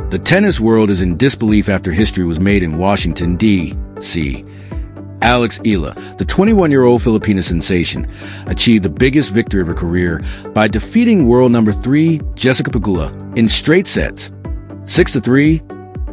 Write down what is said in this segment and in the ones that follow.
The tennis world is in disbelief after history was made in Washington, D.C. Alex Eala, the 21-year-old Filipino sensation, achieved the biggest victory of her career by defeating world number 3 Jessica Pegula in straight sets, 6-3,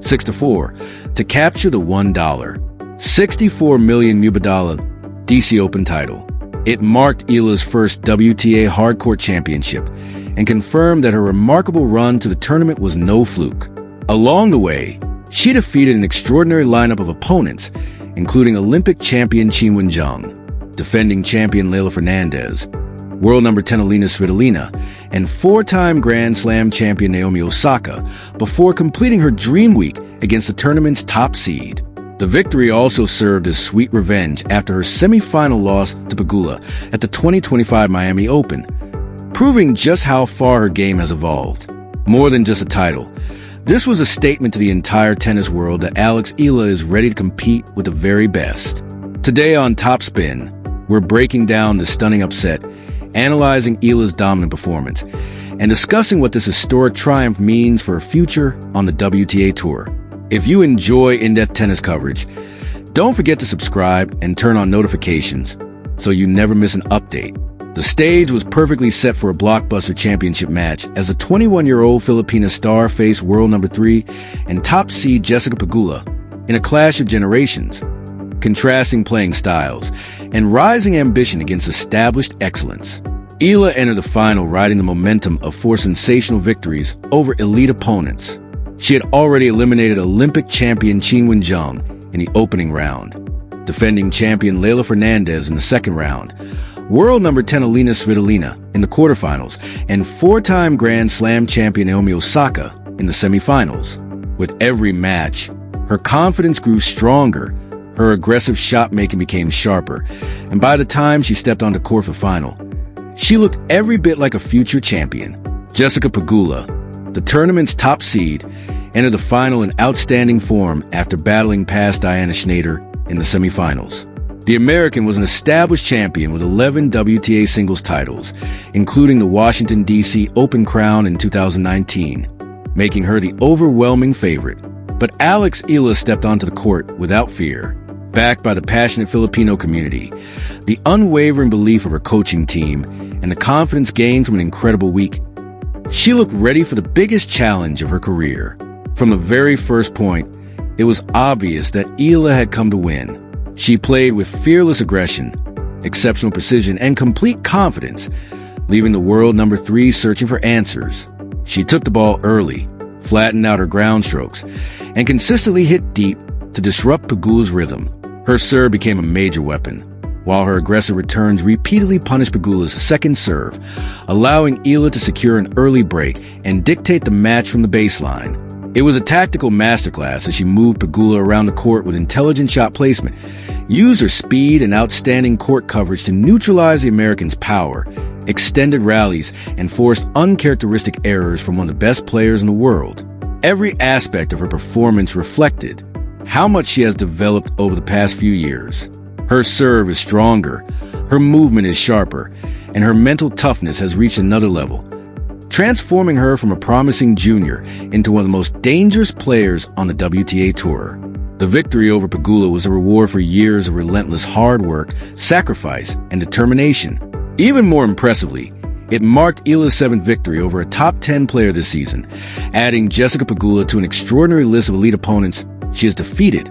6-4, to capture the $64 million DC Open title. It marked Eala's first WTA hardcourt championship and confirmed that her remarkable run to the tournament was no fluke. Along the way, she defeated an extraordinary lineup of opponents, including Olympic champion Qin Wenjing, defending champion Leylah Fernandez, world number 10 Alina Svitolina, and 4-time Grand Slam champion Naomi Osaka, before completing her dream week against the tournament's top seed. The victory also served as sweet revenge after her semi-final loss to Pegula at the 2025 Miami Open, proving just how far her game has evolved. More than just a title, this was a statement to the entire tennis world that Alex Eala is ready to compete with the very best. Today on Top Spin, we're breaking down the stunning upset, analyzing Eala's dominant performance, and discussing what this historic triumph means for her future on the WTA Tour. If you enjoy in-depth tennis coverage, don't forget to subscribe and turn on notifications so you never miss an update. The stage was perfectly set for a blockbuster championship match as a 21-year-old Filipina star faced world number 3 and top seed Jessica Pegula in a clash of generations, contrasting playing styles and rising ambition against established excellence. Eala entered the final riding the momentum of 4 sensational victories over elite opponents. She had already eliminated Olympic champion Qin Wenjing in the opening round, defending champion Leylah Fernandez in the second round, world number 10 Alina Svitolina in the quarterfinals, and 4-time Grand Slam champion Naomi Osaka in the semifinals. With every match, her confidence grew stronger, her aggressive shot-making became sharper, and by the time she stepped onto court for final, she looked every bit like a future champion. Jessica Pegula, the tournament's top seed, entered the final in outstanding form after battling past Diana Schneider in the semifinals. The American was an established champion with 11 WTA singles titles, including the Washington, D.C. Open crown in 2019, making her the overwhelming favorite. But Alex Eala stepped onto the court without fear, backed by the passionate Filipino community, the unwavering belief of her coaching team, and the confidence gained from an incredible week. She looked ready for the biggest challenge of her career. From the very first point, it was obvious that Eala had come to win. She played with fearless aggression, exceptional precision, and complete confidence, leaving the world number 3 searching for answers. She took the ball early, flattened out her ground strokes, and consistently hit deep to disrupt Pegula's rhythm. Her serve became a major weapon, while her aggressive returns repeatedly punished Pegula's second serve, allowing Eala to secure an early break and dictate the match from the baseline. It was a tactical masterclass as she moved Pegula around the court with intelligent shot placement, used her speed and outstanding court coverage to neutralize the Americans' power, extended rallies, and forced uncharacteristic errors from one of the best players in the world. Every aspect of her performance reflected how much she has developed over the past few years. Her serve is stronger, her movement is sharper, and her mental toughness has reached another level, transforming her from a promising junior into one of the most dangerous players on the WTA Tour. The victory over Pegula was a reward for years of relentless hard work, sacrifice, and determination. Even more impressively, it marked Eala's 7th victory over a top 10 player this season, adding Jessica Pegula to an extraordinary list of elite opponents she has defeated,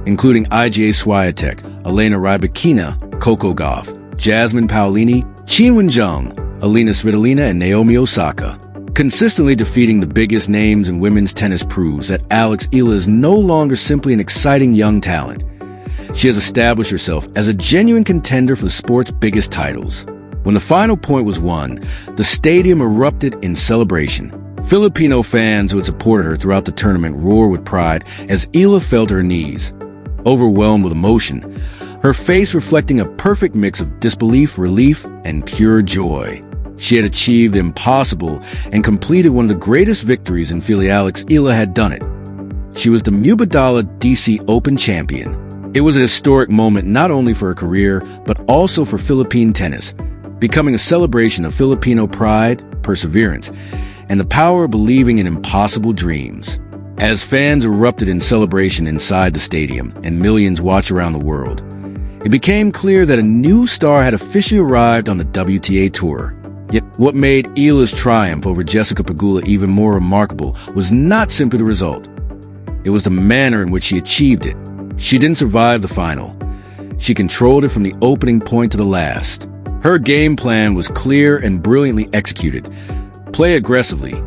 including Iga Swiatek, Elena Rybakina, Coco Gauff, Jasmine Paolini, Qin Wenjing, Alina Svitolina, and Naomi Osaka. Consistently defeating the biggest names in women's tennis proves that Alex Eala is no longer simply an exciting young talent. She has established herself as a genuine contender for the sport's biggest titles. When the final point was won, the stadium erupted in celebration. Filipino fans who had supported her throughout the tournament roared with pride as Eala fell to her knees, overwhelmed with emotion, her face reflecting a perfect mix of disbelief, relief, and pure joy. She had achieved the impossible and completed one of the greatest victories in Philly. Alex Eala had done it. She was the Mubadala DC Open champion. It was a historic moment not only for her career, but also for Philippine tennis, becoming a celebration of Filipino pride, perseverance, and the power of believing in impossible dreams. As fans erupted in celebration inside the stadium and millions watched around the world, it became clear that a new star had officially arrived on the WTA Tour. Yet what made Eala's triumph over Jessica Pegula even more remarkable was not simply the result. It was the manner in which she achieved it. She didn't survive the final. She controlled it from the opening point to the last. Her game plan was clear and brilliantly executed. Play aggressively,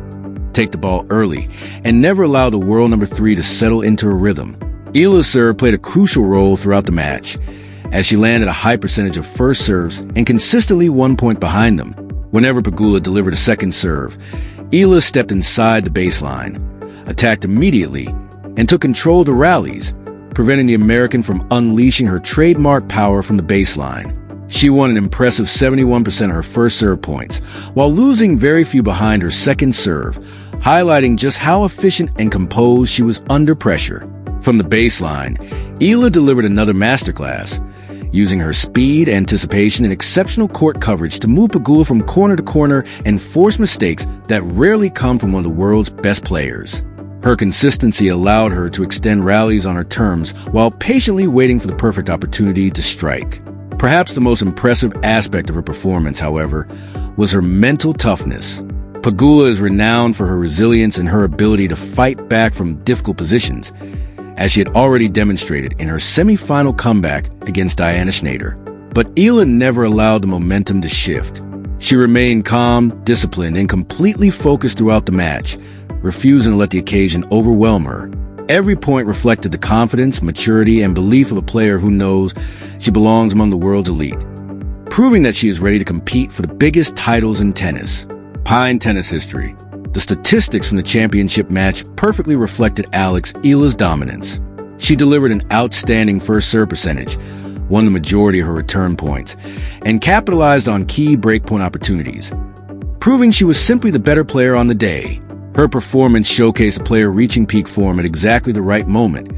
take the ball early, and never allow the world number 3 to settle into a rhythm. Eala's serve played a crucial role throughout the match, as she landed a high percentage of first serves and consistently 1 point behind them. Whenever Pegula delivered a second serve, Eala stepped inside the baseline, attacked immediately, and took control of the rallies, preventing the American from unleashing her trademark power from the baseline. She won an impressive 71% of her first serve points, while losing very few behind her second serve, highlighting just how efficient and composed she was under pressure. From the baseline, Eala delivered another masterclass, using her speed, anticipation, and exceptional court coverage to move Pegula from corner to corner and force mistakes that rarely come from one of the world's best players. Her consistency allowed her to extend rallies on her terms while patiently waiting for the perfect opportunity to strike. Perhaps the most impressive aspect of her performance, however, was her mental toughness. Pegula is renowned for her resilience and her ability to fight back from difficult positions, as she had already demonstrated in her semi-final comeback against Diana Schneider. But Eala never allowed the momentum to shift. She remained calm, disciplined, and completely focused throughout the match, refusing to let the occasion overwhelm her. Every point reflected the confidence, maturity, and belief of a player who knows she belongs among the world's elite, proving that she is ready to compete for the biggest titles in tennis. Pine tennis history. The statistics from the championship match perfectly reflected Alex Eala's dominance. She delivered an outstanding first serve percentage, won the majority of her return points, and capitalized on key breakpoint opportunities, proving she was simply the better player on the day. Her performance showcased a player reaching peak form at exactly the right moment,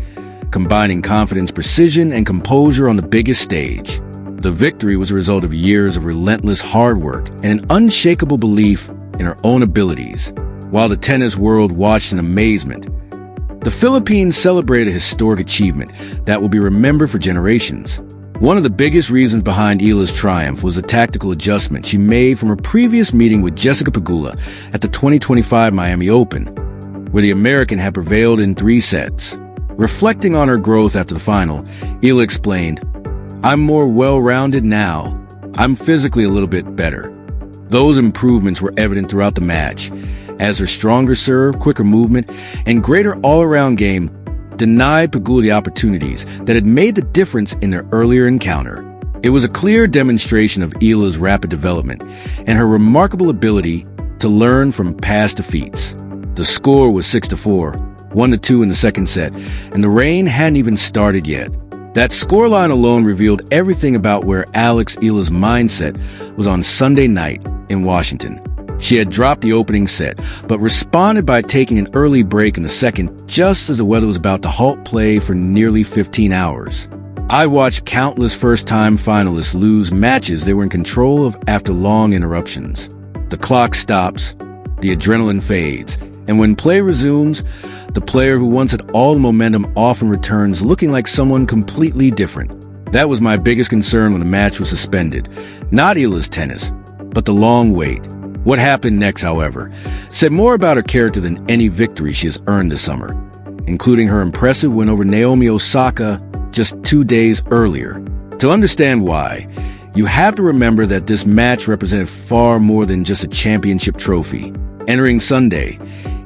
combining confidence, precision, and composure on the biggest stage. The victory was a result of years of relentless hard work and an unshakable belief in her own abilities. While the tennis world watched in amazement, the Philippines celebrated a historic achievement that will be remembered for generations. One of the biggest reasons behind Eala's triumph was a tactical adjustment she made from her previous meeting with Jessica Pegula at the 2025 Miami Open, where the American had prevailed in 3 sets. Reflecting on her growth after the final, Eala explained, "I'm more well-rounded now. I'm physically a little bit better." Those improvements were evident throughout the match, as her stronger serve, quicker movement, and greater all-around game denied Pegula the opportunities that had made the difference in their earlier encounter. It was a clear demonstration of Eala's rapid development and her remarkable ability to learn from past defeats. The score was 6-4, 1-2 in the second set, and the rain hadn't even started yet. That scoreline alone revealed everything about where Alex Eala's mindset was on Sunday night in Washington. She had dropped the opening set, but responded by taking an early break in the second just as the weather was about to halt play for nearly 15 hours. I watched countless first-time finalists lose matches they were in control of after long interruptions. The clock stops, the adrenaline fades, and when play resumes, the player who once had all the momentum often returns looking like someone completely different. That was my biggest concern when the match was suspended. Not Eala's tennis, but the long wait. What happened next, however, said more about her character than any victory she has earned this summer, including her impressive win over Naomi Osaka just 2 days earlier. To understand why, you have to remember that this match represented far more than just a championship trophy. Entering Sunday,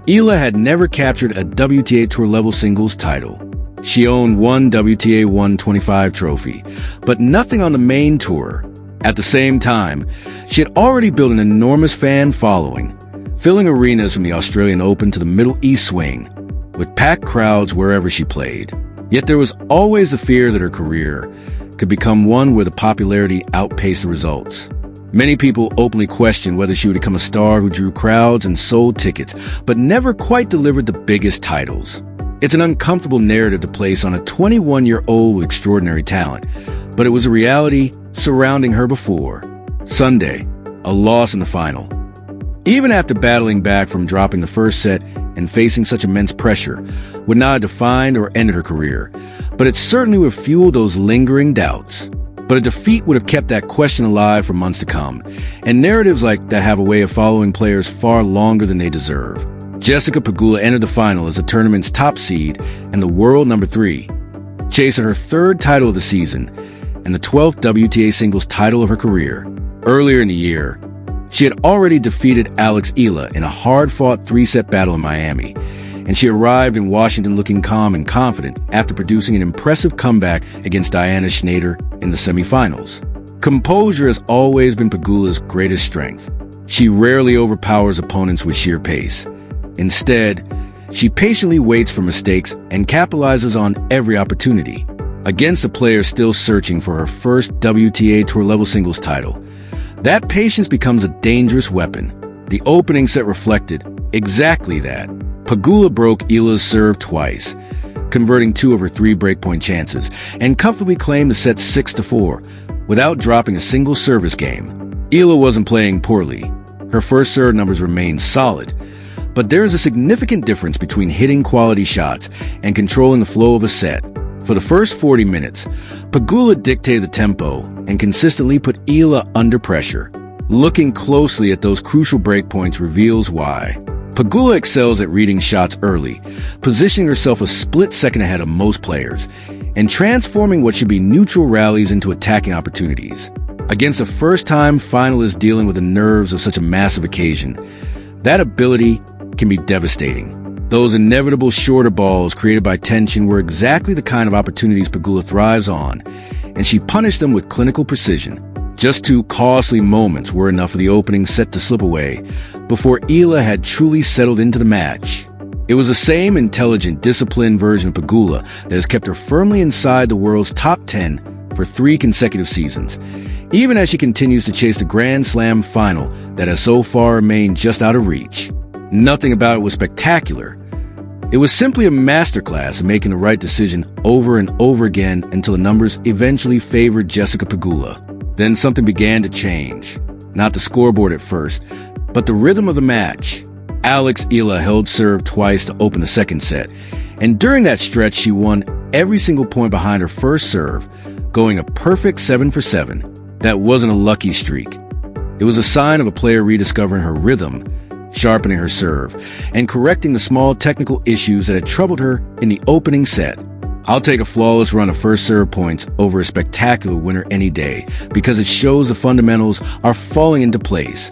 Eala had never captured a WTA Tour level singles title. She owned one WTA 125 trophy, but nothing on the main tour. At the same time, she had already built an enormous fan following, filling arenas from the Australian Open to the Middle East swing, with packed crowds wherever she played. Yet there was always the fear that her career could become one where the popularity outpaced the results. Many people openly questioned whether she would become a star who drew crowds and sold tickets, but never quite delivered the biggest titles. It's an uncomfortable narrative to place on a 21-year-old with extraordinary talent, but it was a reality surrounding her before. Sunday, a loss in the final. Even after battling back from dropping the first set and facing such immense pressure would not have defined or ended her career, but it certainly would have fueled those lingering doubts. But a defeat would have kept that question alive for months to come, and narratives like that have a way of following players far longer than they deserve. Jessica Pegula entered the final as the tournament's top seed and the world number 3, chasing her 3rd title of the season and the 12th WTA singles title of her career. Earlier in the year, she had already defeated Alex Eala in a hard-fought 3-set battle in Miami, and she arrived in Washington looking calm and confident after producing an impressive comeback against Diana Schneider in the semifinals. Composure has always been Pegula's greatest strength. She rarely overpowers opponents with sheer pace. Instead, she patiently waits for mistakes and capitalizes on every opportunity. Against a player still searching for her first WTA Tour-level singles title, that patience becomes a dangerous weapon. The opening set reflected exactly that. Pegula broke Eala's serve twice, converting 2 of her 3 breakpoint chances, and comfortably claimed the set 6-4 without dropping a single service game. Eala wasn't playing poorly. Her first serve numbers remained solid, but there is a significant difference between hitting quality shots and controlling the flow of a set. For the first 40 minutes, Pegula dictated the tempo and consistently put Eala under pressure. Looking closely at those crucial breakpoints reveals why. Pegula excels at reading shots early, positioning herself a split second ahead of most players, and transforming what should be neutral rallies into attacking opportunities. Against a first-time finalist dealing with the nerves of such a massive occasion, that ability can be devastating. Those inevitable shorter balls created by tension were exactly the kind of opportunities Pegula thrives on, and she punished them with clinical precision. Just 2 costly moments were enough for the opening set to slip away before Eala had truly settled into the match. It was the same intelligent, disciplined version of Pegula that has kept her firmly inside the world's top 10 for 3 consecutive seasons, even as she continues to chase the Grand Slam final that has so far remained just out of reach. Nothing about it was spectacular. It was simply a masterclass in making the right decision over and over again until the numbers eventually favored Jessica Pegula. Then something began to change. Not the scoreboard at first, but the rhythm of the match. Alex Eala held serve twice to open the second set, and during that stretch she won every single point behind her first serve, going a perfect 7 for 7. That wasn't a lucky streak. It was a sign of a player rediscovering her rhythm, sharpening her serve, and correcting the small technical issues that had troubled her in the opening set. I'll take a flawless run of first serve points over a spectacular winner any day, because it shows the fundamentals are falling into place,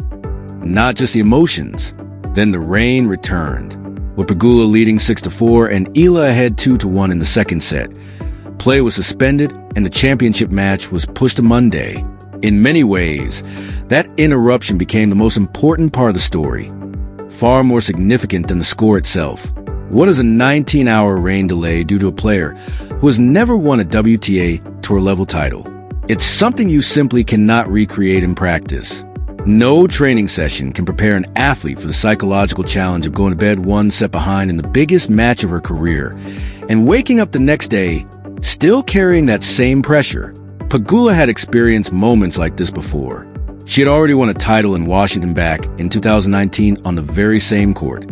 not just the emotions. Then the rain returned, with Pegula leading 6-4 and Eala ahead 2-1 in the second set. Play was suspended and the championship match was pushed to Monday. In many ways, that interruption became the most important part of the story, far more significant than the score itself. What is a 19-hour rain delay due to a player who has never won a WTA Tour-level title? It's something you simply cannot recreate in practice. No training session can prepare an athlete for the psychological challenge of going to bed 1 set behind in the biggest match of her career and waking up the next day still carrying that same pressure. Pegula had experienced moments like this before. She had already won a title in Washington back in 2019 on the very same court,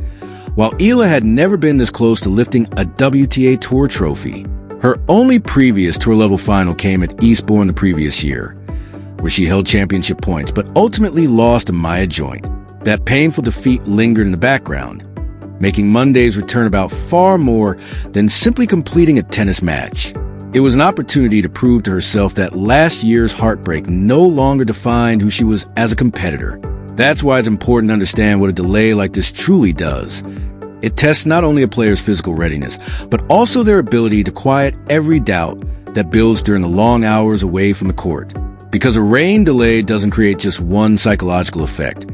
while Eala had never been this close to lifting a WTA Tour trophy. Her only previous tour-level final came at Eastbourne the previous year, where she held championship points, but ultimately lost to Maya Joint. That painful defeat lingered in the background, making Monday's return about far more than simply completing a tennis match. It was an opportunity to prove to herself that last year's heartbreak no longer defined who she was as a competitor. That's why it's important to understand what a delay like this truly does. It tests not only a player's physical readiness, but also their ability to quiet every doubt that builds during the long hours away from the court. Because a rain delay doesn't create just one psychological effect.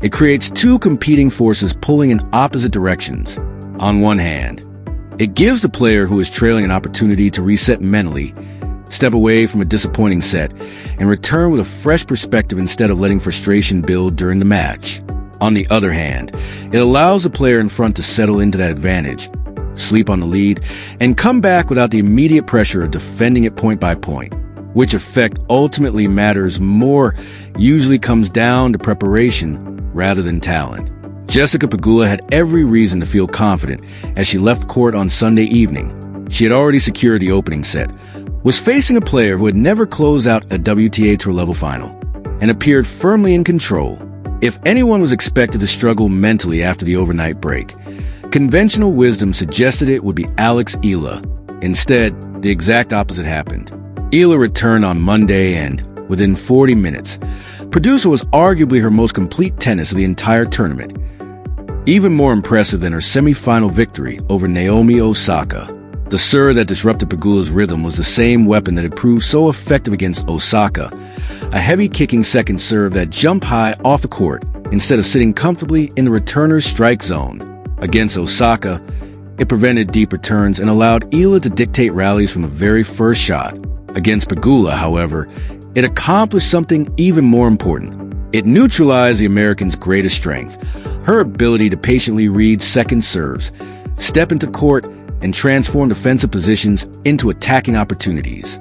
It creates 2 competing forces pulling in opposite directions. On one hand, it gives the player who is trailing an opportunity to reset mentally, step away from a disappointing set, and return with a fresh perspective instead of letting frustration build during the match. On the other hand, it allows the player in front to settle into that advantage, sleep on the lead, and come back without the immediate pressure of defending it point by point. Which effect ultimately matters more usually comes down to preparation rather than talent. Jessica Pegula had every reason to feel confident as she left court on Sunday evening. She had already secured the opening set, was facing a player who had never closed out a WTA Tour level final, and appeared firmly in control. If anyone was expected to struggle mentally after the overnight break, conventional wisdom suggested it would be Alex Eala. Instead, the exact opposite happened. Eala returned on Monday and, within 40 minutes, produced what was arguably her most complete tennis of the entire tournament. Even more impressive than her semi-final victory over Naomi Osaka. The serve that disrupted Pegula's rhythm was the same weapon that had proved so effective against Osaka, a heavy-kicking second serve that jumped high off the court instead of sitting comfortably in the returner's strike zone. Against Osaka, it prevented deep returns and allowed Eala to dictate rallies from the very first shot. Against Pegula, however, it accomplished something even more important. It neutralized the American's greatest strength, her ability to patiently read second serves, step into court, and transform defensive positions into attacking opportunities.